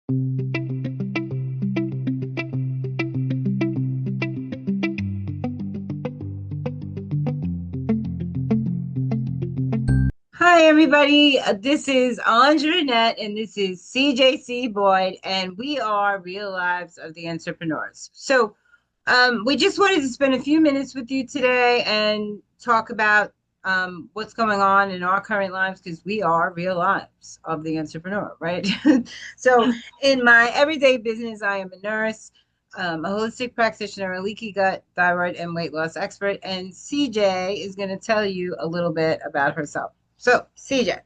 Hi, everybody. This is Andra Annette, and this is CJC Boyd, and we are Real Lives of the Entrepreneurs. We just wanted to spend a few minutes with you today and talk about what's going on in our current lives because we are real lives of the entrepreneur, right? So, in my everyday business, I am a nurse, a holistic practitioner, a leaky gut, thyroid, and weight loss expert, and CJ is going to tell you a little bit about herself. So, CJ.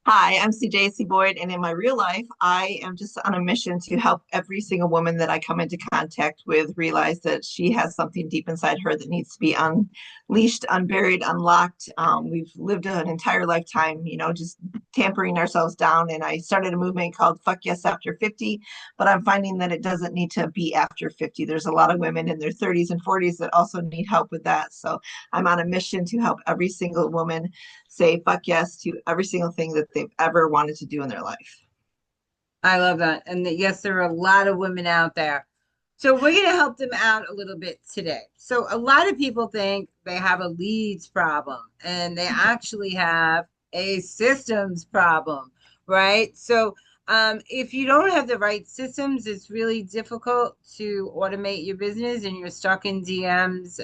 Hi, I'm CJC Boyd, and in my real life, I am just on a mission to help every single woman that I come into contact with realize that she has something deep inside her that needs to be unleashed, unburied, unlocked. We've lived an entire lifetime, just tampering ourselves down. And I started a movement called Fuck Yes After 50, but I'm finding that it doesn't need to be after 50. There's a lot of women in their 30s and 40s that also need help with that. So I'm on a mission to help every single woman say fuck yes to every single thing that they've ever wanted to do in their life. I love that. And yes, there are a lot of women out there. So we're going to help them out a little bit today. So a lot of people think they have a leads problem and they actually have a systems problem, right? If you don't have the right systems, it's really difficult to automate your business and you're stuck in DMs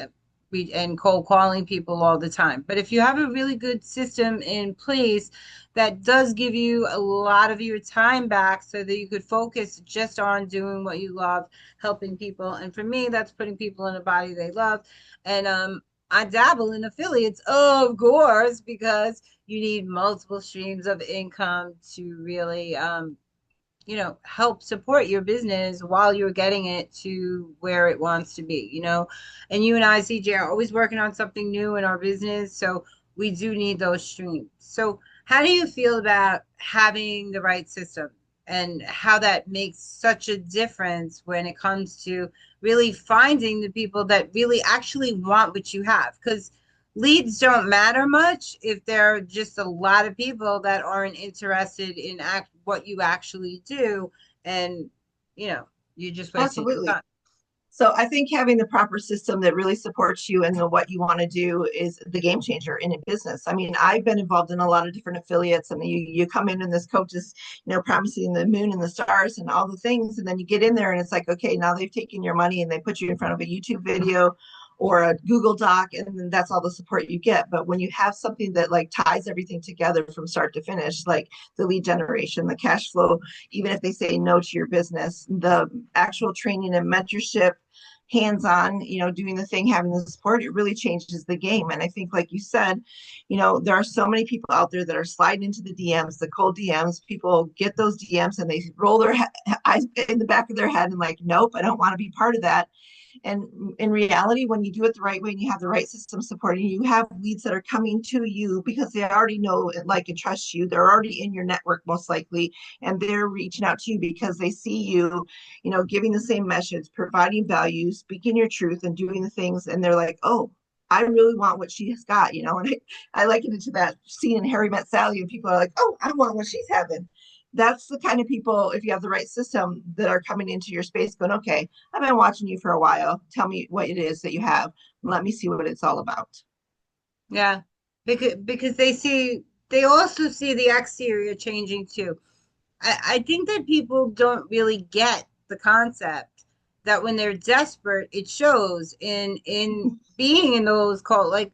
and cold calling people all the time. But if you have a really good system in place, that does give you a lot of your time back so that you could focus just on doing what you love, helping people. And for me, that's putting people in a body they love. And I dabble in affiliates, of course, because you need multiple streams of income to really help support your business while you're getting it to where it wants to be. And you and I, CJ, are always working on something new in our business. So we do need those streams. So how do you feel about having the right system and how that makes such a difference when it comes to really finding the people that really actually want what you have? Because leads don't matter much if there are just a lot of people that aren't interested in what you actually do, and you're just wasting your Absolutely. time. So I think having the proper system that really supports you and what you want to do is the game changer in a business. I mean, I've been involved in a lot of different affiliates, and you come in and this coach is, promising the moon and the stars and all the things, and then you get in there and it's like, okay, now they've taken your money and they put you in front of a YouTube video or a Google Doc, and then that's all the support you get. But when you have something that like ties everything together from start to finish, like the lead generation, the cash flow, even if they say no to your business, the actual training and mentorship, hands-on, doing the thing, having the support, it really changes the game. And I think, like you said, there are so many people out there that are sliding into the DMs, the cold DMs. People get those DMs and they roll their eyes in the back of their head and like, nope, I don't want to be part of that. And in reality, when you do it the right way and you have the right system supporting you, you have leads that are coming to you because they already know, like, and trust you. They're already in your network, most likely, and they're reaching out to you because they see you, giving the same message, providing value, speaking your truth, and doing the things. And they're like, oh, I really want what she has got, and I liken it to that scene in Harry Met Sally, and people are like, oh, I want what she's having. That's the kind of people, if you have the right system, that are coming into your space going, okay, I've been watching you for a while. Tell me what it is that you have. Let me see what it's all about. Yeah, because they also see the exterior changing too. I think that people don't really get the concept that when they're desperate, it shows in being in those calls. Like,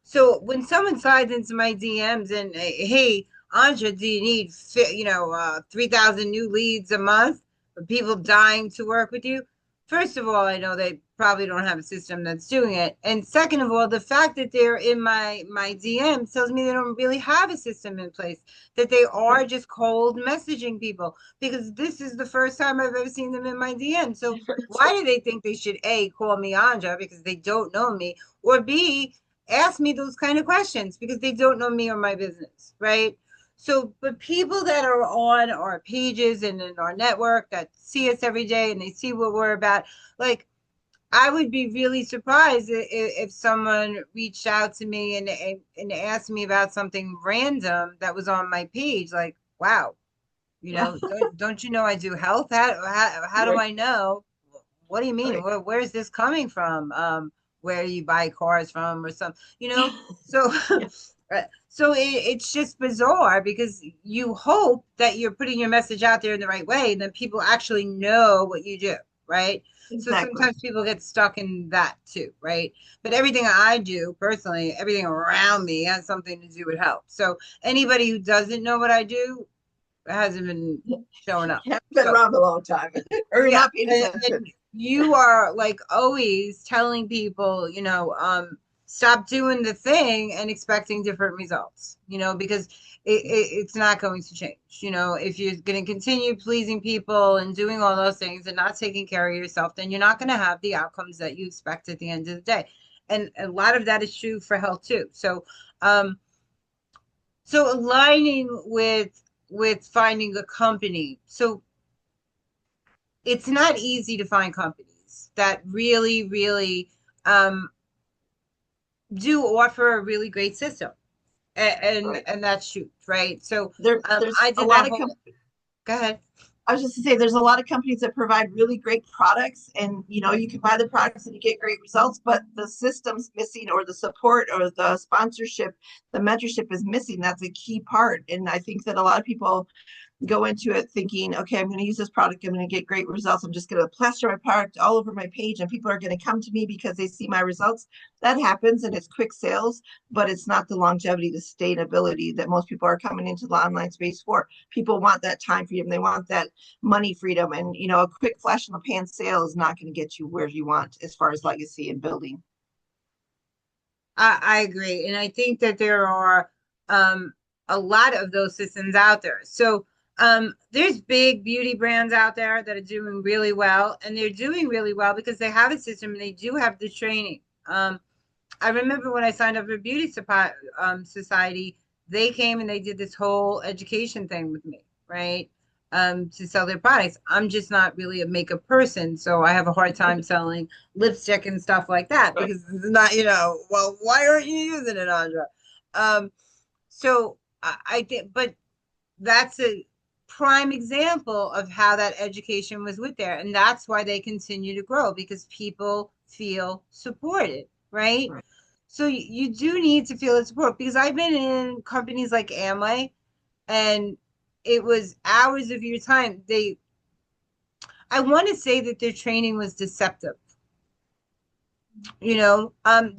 so when someone slides into my DMs and hey, Anja, do you need 3,000 new leads a month for people dying to work with you? First of all, I know they probably don't have a system that's doing it, and second of all, the fact that they're in my DMs tells me they don't really have a system in place, that they are just cold messaging people, because this is the first time I've ever seen them in my DM. So why do they think they should A, call me Anja because they don't know me, or B, ask me those kind of questions because they don't know me or my business, right? So, but people that are on our pages and in our network that see us every day and they see what we're about, like, I would be really surprised if someone reached out to me and asked me about something random that was on my page. Like, wow, Yeah. Don't you know I do health? How do Right. I know? What do you mean? Right. Where's this coming from? Where you buy cars from or something, So, Yeah. so it's just bizarre because you hope that you're putting your message out there in the right way, and then people actually know what you do, right? So Exactly. sometimes people get stuck in that too, right? But everything I do personally, everything around me has something to do with health. So anybody who doesn't know what I do hasn't been showing up. You haven't been So around a long time, or you're yeah, not paying attention. and you are like always telling people, stop doing the thing and expecting different results, because it's not going to change. If you're going to continue pleasing people and doing all those things and not taking care of yourself, then you're not going to have the outcomes that you expect at the end of the day. And a lot of that is true for health too. Um, so aligning with finding a company. So it's not easy to find companies that really, really um, do offer a really great system, Right. and that's true, right? So There's I a did lot that of whole. Go ahead. I was just to say there's a lot of companies that provide really great products, and you can buy the products and you get great results, but the system's missing, or the support, or the sponsorship, the mentorship is missing. That's a key part. And I think that a lot of people go into it thinking, okay, I'm going to use this product. I'm going to get great results. I'm just going to plaster my product all over my page and people are going to come to me because they see my results. That happens and it's quick sales, but it's not the longevity, the sustainability that most people are coming into the online space for. People want that time freedom. They want that money freedom. And, a quick flash in the pan sale is not going to get you where you want as far as legacy and building. I agree, and I think that there are um, a lot of those systems out there. So there's big beauty brands out there that are doing really well, and they're doing really well because they have a system and they do have the training. I remember when I signed up for Society, they came and they did this whole education thing with me, right? To sell their products. I'm just not really a makeup person, so I have a hard time selling lipstick and stuff like that Right. because it's not, well, why aren't you using it, Andra? Um, so I think, but that's a prime example of how that education was with there, and that's why they continue to grow because people feel supported, right? Right. So you do need to feel the support because I've been in companies like Amway and it was hours of your time. I want to say that their training was deceptive, you know, um,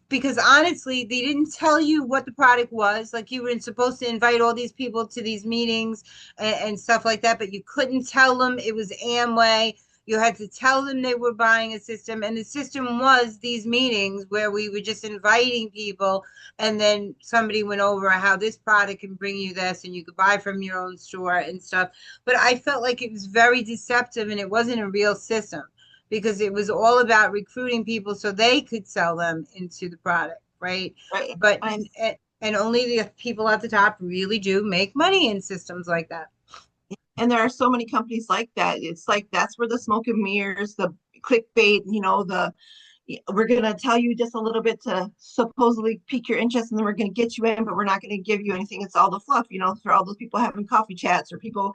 because honestly, they didn't tell you what the product was. Like you were supposed to invite all these people to these meetings and stuff like that, but you couldn't tell them it was Amway. You had to tell them they were buying a system, and the system was these meetings where we were just inviting people, and then somebody went over how this product can bring you this, and you could buy from your own store and stuff. But I felt like it was very deceptive, and it wasn't a real system because it was all about recruiting people so they could sell them into the product, right? Right. But I'm and only the people at the top really do make money in systems like that. And there are so many companies like that. It's like that's where the smoke and mirrors, the clickbait, the we're going to tell you just a little bit to supposedly pique your interest, and then we're going to get you in, but we're not going to give you anything. It's all the fluff, for all those people having coffee chats, or people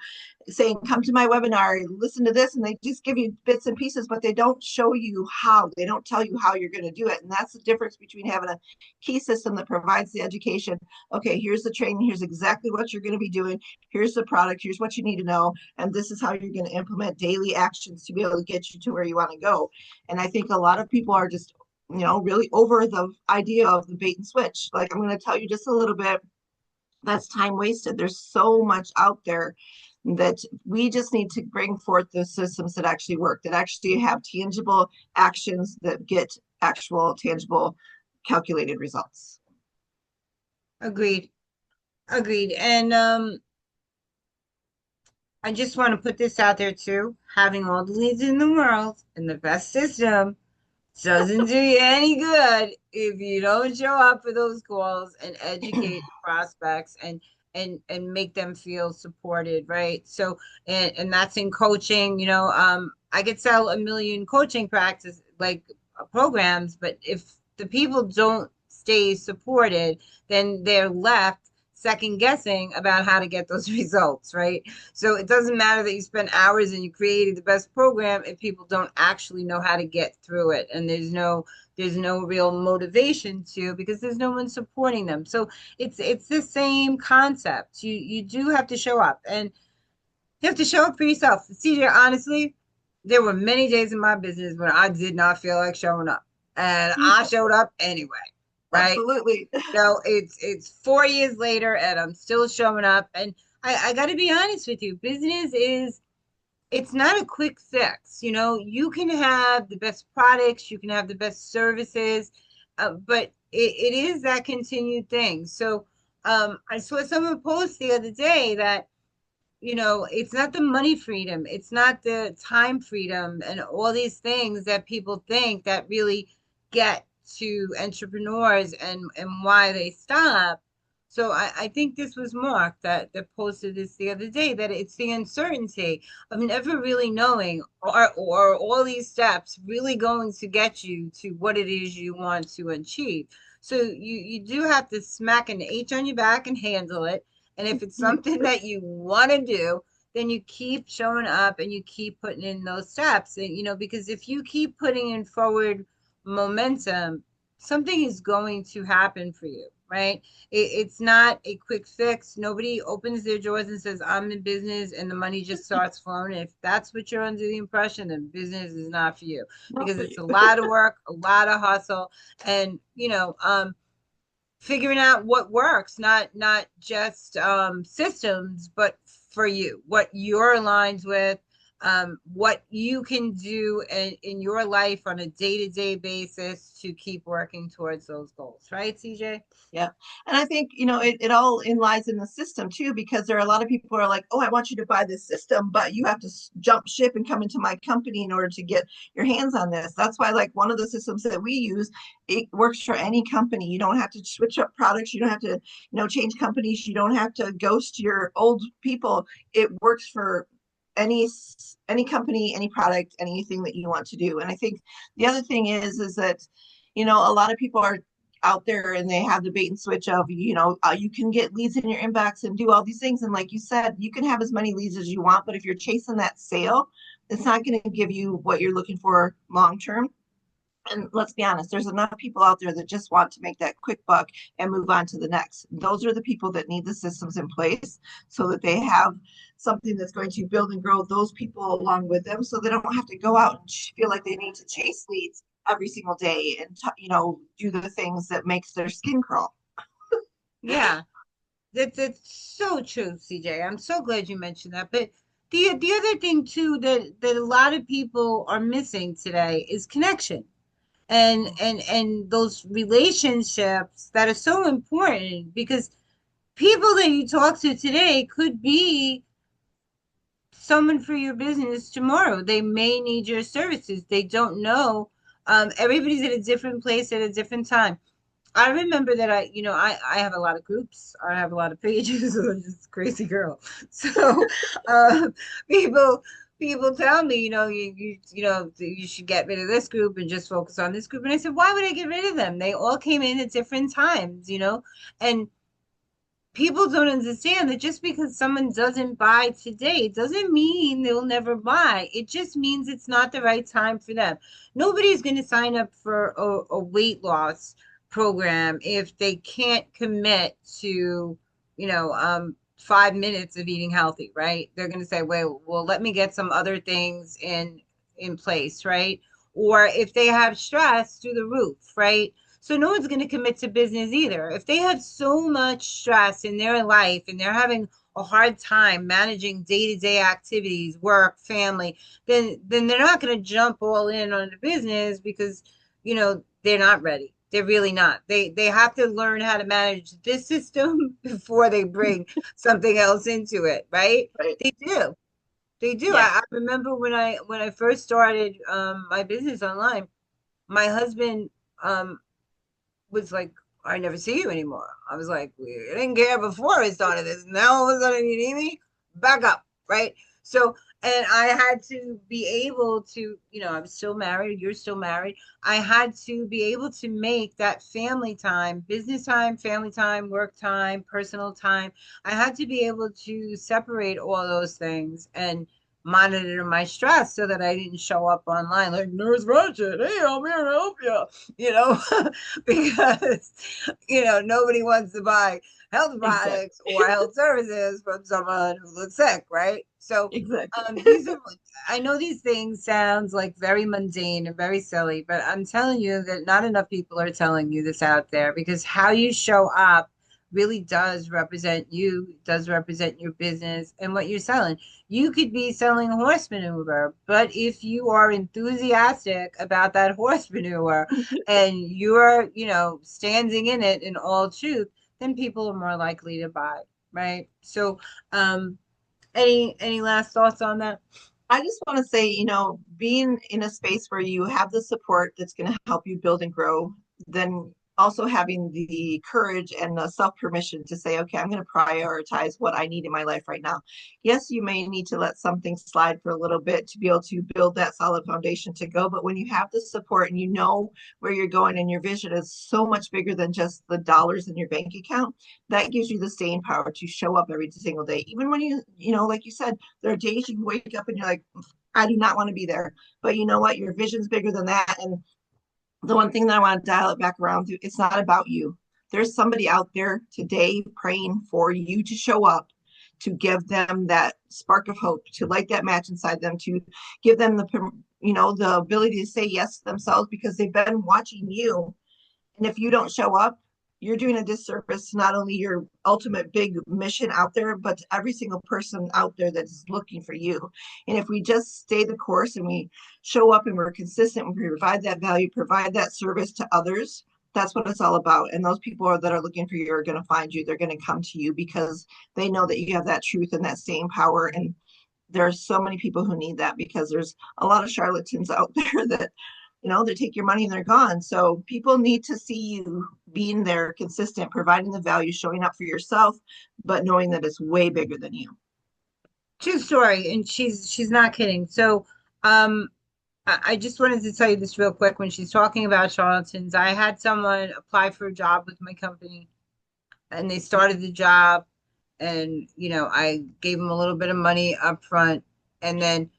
saying, come to my webinar, listen to this, and they just give you bits and pieces, but they don't show you how. They don't tell you how you're going to do it. And that's the difference between having a key system that provides the education. Okay, here's the training, here's exactly what you're going to be doing, here's the product, here's what you need to know, and this is how you're going to implement daily actions to be able to get you to where you want to go. And I think a lot of people are just, really over the idea of the bait and switch. Like, I'm going to tell you just a little bit. That's time wasted. There's so much out there that we just need to bring forth the systems that actually work, that actually have tangible actions that get actual, tangible, calculated results. Agreed. Agreed. And I just want to put this out there too. Having all the leads in the world and the best system doesn't do you any good if you don't show up for those calls and educate the prospects and make them feel supported, right? So and that's in coaching, I could sell a million coaching practice like programs, but if the people don't stay supported, then they're left second guessing about how to get those results, right? So it doesn't matter that you spent hours and you created the best program if people don't actually know how to get through it, and there's no real motivation to, because there's no one supporting them. So it's the same concept. You do have to show up, and you have to show up for yourself. CJ, honestly, there were many days in my business when I did not feel like showing up, and I showed up anyway, right? Absolutely. It's 4 years later, and I'm still showing up. And I got to be honest with you, business is, it's not a quick fix. You can have the best products, you can have the best services, but it is that continued thing. So I saw someone post the other day that it's not the money freedom, it's not the time freedom, and all these things that people think that really get to entrepreneurs and why they stop. So I think this was Mark that posted this the other day, that it's the uncertainty of never really knowing, or all these steps really going to get you to what it is you want to achieve. So you do have to smack an H on your back and handle it. And if it's something that you want to do, then you keep showing up and you keep putting in those steps. And, because if you keep putting in forward momentum, something is going to happen for you, right? It's not a quick fix. Nobody opens their doors and says, I'm in business and the money just starts flowing. And if that's what you're under the impression, then business is not for you, Not because for it's you. a lot of work, a lot of hustle. And, figuring out what works, not just systems, but for you, what you're aligned with, what you can do in your life on a day-to-day basis to keep working towards those goals, right, CJ? Yeah. And I think, it all in lies in the system too, because there are a lot of people who are like, oh, I want you to buy this system, but you have to jump ship and come into my company in order to get your hands on this. That's why, like, one of the systems that we use, it works for any company. You don't have to switch up products. You don't have to, change companies. You don't have to ghost your old people. It works for any any company, any product, anything that you want to do. And I think the other thing is that, a lot of people are out there and they have the bait and switch of, you can get leads in your inbox and do all these things. And like you said, you can have as many leads as you want, but if you're chasing that sale, it's not going to give you what you're looking for long term. And let's be honest, there's enough people out there that just want to make that quick buck and move on to the next. Those are the people that need the systems in place so that they have something that's going to build and grow those people along with them, so they don't have to go out and feel like they need to chase leads every single day and do the things that makes their skin crawl. Yeah, that's so true, CJ. I'm so glad you mentioned that. But the other thing too, that a lot of people are missing today is connection, and those relationships that are so important, because people that you talk to today could be someone for your business tomorrow. They may need your services. They don't know. Everybody's at a different place at a different time. I remember that I have a lot of groups. I have a lot of pages. I'm just a crazy girl. So uh, people people tell me, you should get rid of this group and just focus on this group. And I said, why would I get rid of them? They all came in at different times. And people don't understand that just because someone doesn't buy today doesn't mean they'll never buy. It just means it's not the right time for them. Nobody's going to sign up for a weight loss program if they can't commit to, 5 minutes of eating healthy, right? They're going to say, well, let me get some other things in place, right? Or if they have stress through the roof, right? So no one's going to commit to business either. If they have so much stress in their life and they're having a hard time managing day-to-day activities, work, family, then they're not going to jump all in on the business, because they're not ready. They're really not. They have to learn how to manage this system before they bring something else into it, right? Right. They do. They do. Yeah. I remember when I first started my business online, my husband was like, I never see you anymore. I was like, I didn't care before I started this. Now all of a sudden you need me? Back up, right? So And I had to be able to, I'm still married, you're still married. I had to be able to make that family time, business time, family time, work time, personal time. I had to be able to separate all those things and monitor my stress so that I didn't show up online like Nurse Ratchet. Hey, I'm here to help you, you know, because, nobody wants to buy health products Exactly. or health services from someone who looks sick, right? So Exactly. these are, I know these things sounds like very mundane and very silly, but I'm telling you that not enough people are telling you this out there, because how you show up really does represent you, does represent your business and what you're selling. You could be selling horse manure, but if you are enthusiastic about that horse manure and you're, standing in it in all truth, then people are more likely to buy, right? So, any last thoughts on that? I just want to say, being in a space where you have the support that's going to help you build and grow, then also having the courage and the self permission to say, okay, I'm going to prioritize what I need in my life right now. Yes, you may need to let something slide for a little bit to be able to build that solid foundation to go. But when you have the support and you know where you're going and your vision is so much bigger than just the dollars in your bank account, that gives you the staying power to show up every single day. Even when like you said, there are days you wake up and you're like, I do not want to be there. But you know what? Your vision's bigger than that. And the one thing that I want to dial it back around to, it's not about you. There's somebody out there today praying for you to show up, to give them that spark of hope, to light that match inside them, to give them the ability to say yes to themselves because they've been watching you. And if you don't show up, you're doing a disservice to not only your ultimate big mission out there, but to every single person out there that's looking for you. And if we just stay the course and we show up and we're consistent, we provide that value, provide that service to others, that's what it's all about. And those people that are looking for you are going to find you. They're going to come to you because they know that you have that truth and that staying power. And there's so many people who need that because there's a lot of charlatans out there that they take your money and they're gone. So people need to see you being there, consistent, providing the value, showing up for yourself, but knowing that it's way bigger than you. True story, and she's not kidding. So, I just wanted to tell you this real quick. When she's talking about charlatans, I had someone apply for a job with my company, and they started the job, and I gave them a little bit of money up front, and then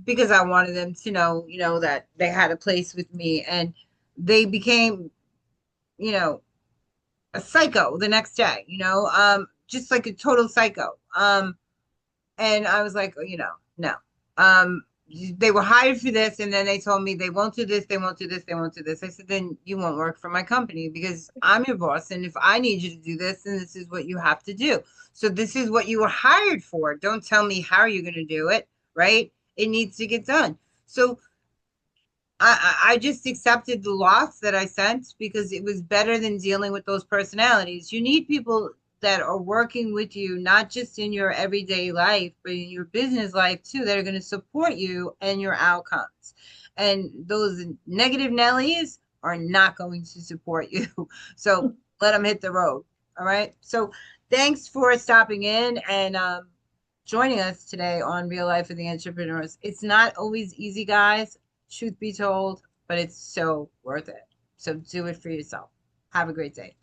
because I wanted them to know, that they had a place with me, and they became, you know, a psycho the next day, just like a total psycho. And I was like, no. Um, they were hired for this, and then they told me they won't do this, they won't do this, they won't do this. I said, then you won't work for my company because I'm your boss, and if I need you to do this, then this is what you have to do. So this is what you were hired for. Don't tell me how you're going to do it, right? It needs to get done. So I just accepted the loss that I sent because it was better than dealing with those personalities. You need people that are working with you, not just in your everyday life, but in your business life too, that are going to support you and your outcomes. And those negative Nellies are not going to support you. So let them hit the road. All right. So thanks for stopping in and joining us today on Real Life of the Entrepreneurs. It's not always easy, guys, truth be told, but it's so worth it. So do it for yourself. Have a great day.